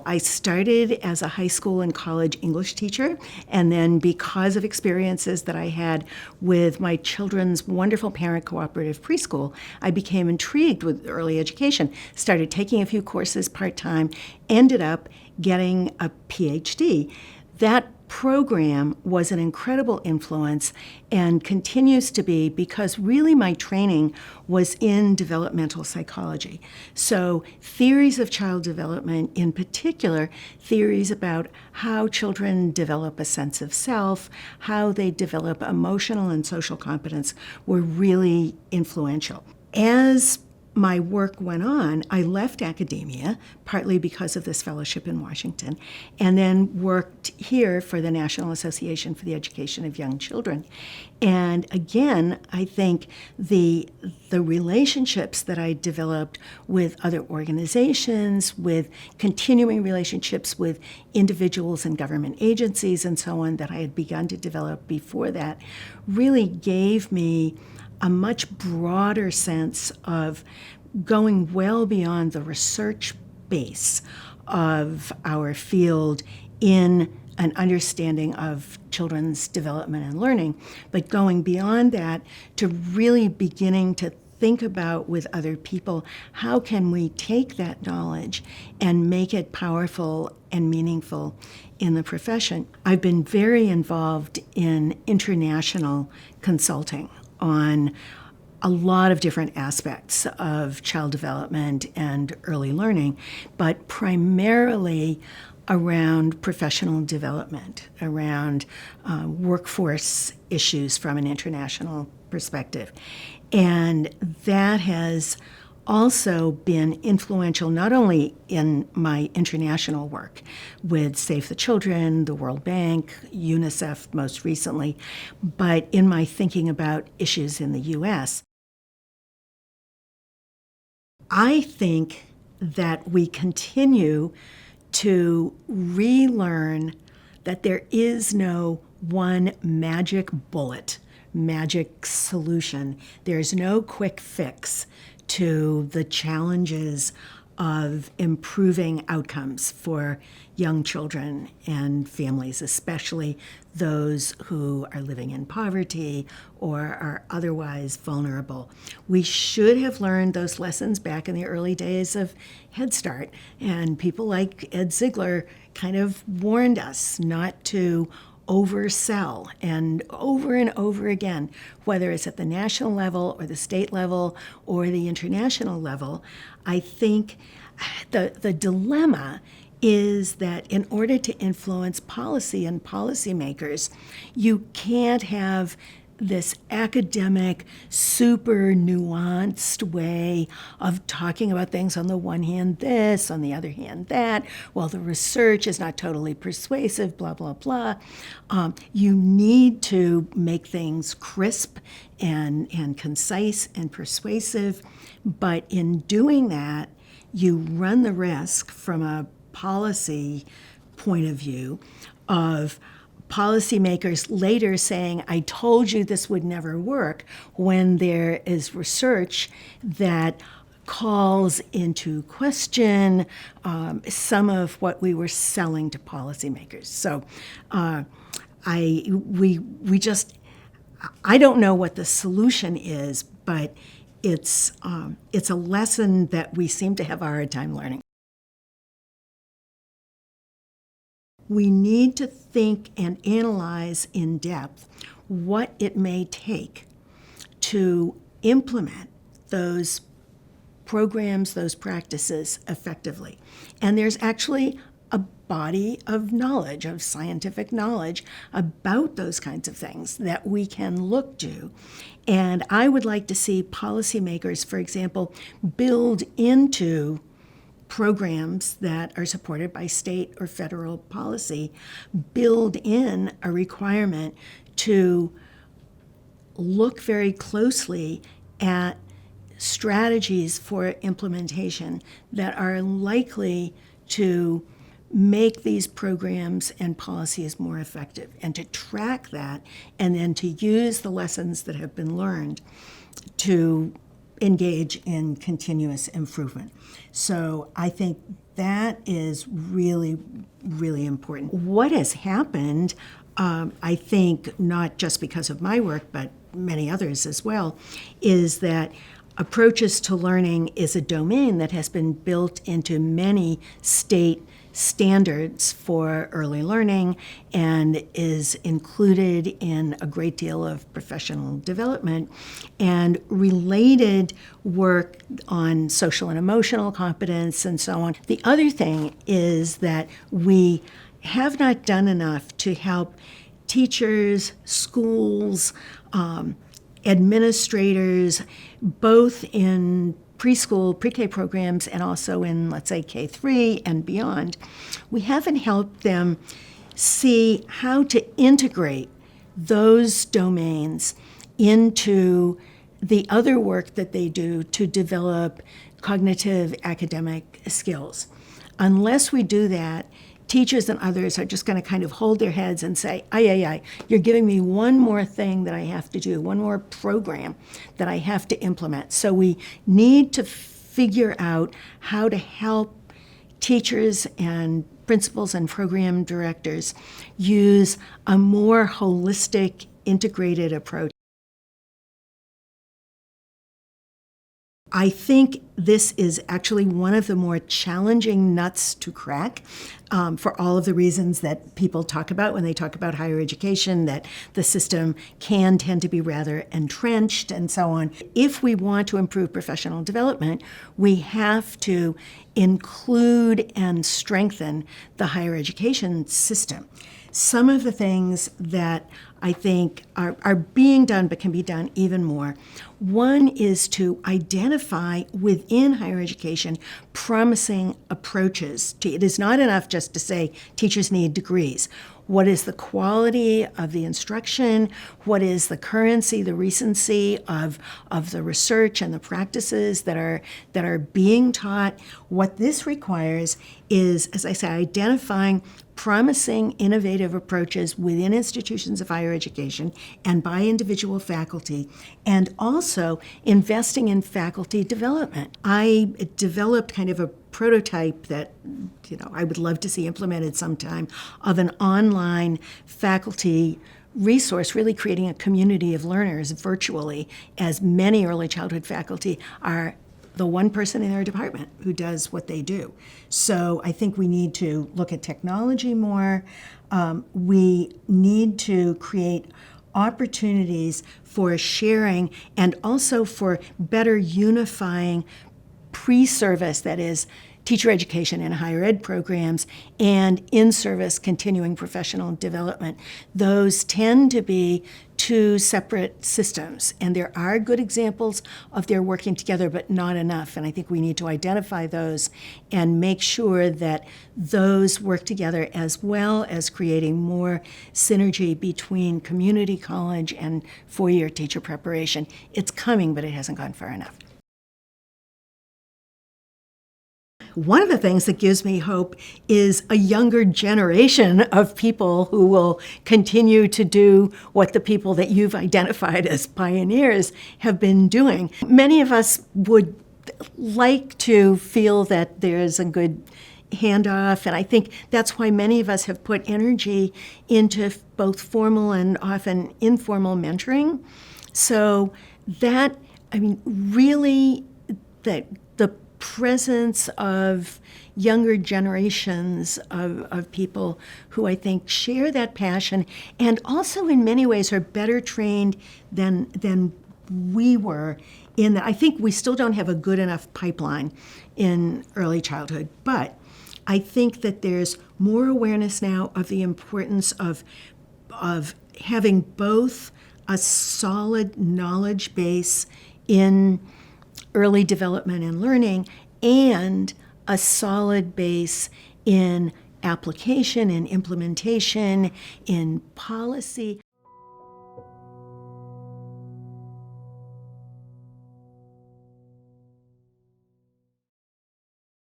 I started as a high school and college English teacher, and then because of experiences that I had with my children's wonderful parent cooperative preschool, I became intrigued with early education, started taking a few courses part-time, ended up getting a PhD. That program was an incredible influence and continues to be because really my training was in developmental psychology. So theories of child development, in particular, theories about how children develop a sense of self, how they develop emotional and social competence were really influential. As my work went on, I left academia, partly because of this fellowship in Washington, and then worked here for the National Association for the Education of Young Children. And again, I think the relationships that I developed with other organizations, with continuing relationships with individuals and government agencies and so on that I had begun to develop before that, really gave me a much broader sense of going well beyond the research base of our field in an understanding of children's development and learning, but going beyond that to really beginning to think about with other people, how can we take that knowledge and make it powerful and meaningful in the profession? I've been very involved in international consulting on a lot of different aspects of child development and early learning, but primarily around professional development, around workforce issues from an international perspective. And that has also been influential not only in my international work with Save the Children, the World Bank, UNICEF most recently, but in my thinking about issues in the US. I think that we continue to relearn that there is no one magic bullet, magic solution. There's no quick fix to the challenges of improving outcomes for young children and families, especially those who are living in poverty or are otherwise vulnerable. We should have learned those lessons back in the early days of Head Start, and people like Ed Ziegler kind of warned us not to oversell, and over again, whether it's at the national level or the state level or the international level. I think the dilemma is that in order to influence policy and policymakers, you can't have this academic, super nuanced way of talking about things. On the one hand this, on the other hand that, well, the research is not totally persuasive, blah, blah, blah. You need to make things crisp and concise and persuasive, but in doing that, you run the risk from a policy point of view of policymakers later saying, I told you this would never work, when there is research that calls into question some of what we were selling to policymakers. So I don't know what the solution is, but it's a lesson that we seem to have a hard time learning. We need to think and analyze in depth what it may take to implement those programs, those practices effectively. And there's actually a body of knowledge, of scientific knowledge about those kinds of things that we can look to. And I would like to see policymakers, for example, build into programs that are supported by state or federal policy, build in a requirement to look very closely at strategies for implementation that are likely to make these programs and policies more effective, and to track that, and then to use the lessons that have been learned to engage in continuous improvement. So I think that is really, really important. What has happened, I think, not just because of my work, but many others as well, is that approaches to learning is a domain that has been built into many state standards for early learning and is included in a great deal of professional development and related work on social and emotional competence and so on. The other thing is that we have not done enough to help teachers, schools, administrators, both in preschool, pre-K programs, and also in, let's say, K-3 and beyond. We haven't helped them see how to integrate those domains into the other work that they do to develop cognitive academic skills. Unless we do that, teachers and others are just going to kind of hold their heads and say, you're giving me one more thing that I have to do, one more program that I have to implement. So we need to figure out how to help teachers and principals and program directors use a more holistic, integrated approach. I think this is actually one of the more challenging nuts to crack for all of the reasons that people talk about when they talk about higher education, that the system can tend to be rather entrenched and so on. If we want to improve professional development, we have to include and strengthen the higher education system. Some of the things that I think are being done but can be done even more. One is to identify within higher education promising approaches. It is not enough just to say teachers need degrees. What is the quality of the instruction? What is the currency, the recency of the research and the practices that are being taught? What this requires is, as I say, identifying promising, innovative approaches within institutions of higher education and by individual faculty, and also investing in faculty development. I developed kind of a prototype that I would love to see implemented sometime of an online faculty resource, really creating a community of learners virtually, as many early childhood faculty are the one person in their department who does what they do. So I think we need to look at technology more. We need to create opportunities for sharing and also for better unifying pre-service, that is, teacher education and higher ed programs, and in-service continuing professional development. Those tend to be two separate systems, and there are good examples of their working together, but not enough. And I think we need to identify those and make sure that those work together, as well as creating more synergy between community college and four-year teacher preparation. It's coming, but it hasn't gone far enough. One of the things that gives me hope is a younger generation of people who will continue to do what the people that you've identified as pioneers have been doing. Many of us would like to feel that there's a good handoff, and I think that's why many of us have put energy into both formal and often informal mentoring. So that, really, the presence of younger generations of people who I think share that passion and also in many ways are better trained than we were in that. I think we still don't have a good enough pipeline in early childhood, but I think that there's more awareness now of the importance of having both a solid knowledge base in early development and learning, and a solid base in application and implementation, in policy.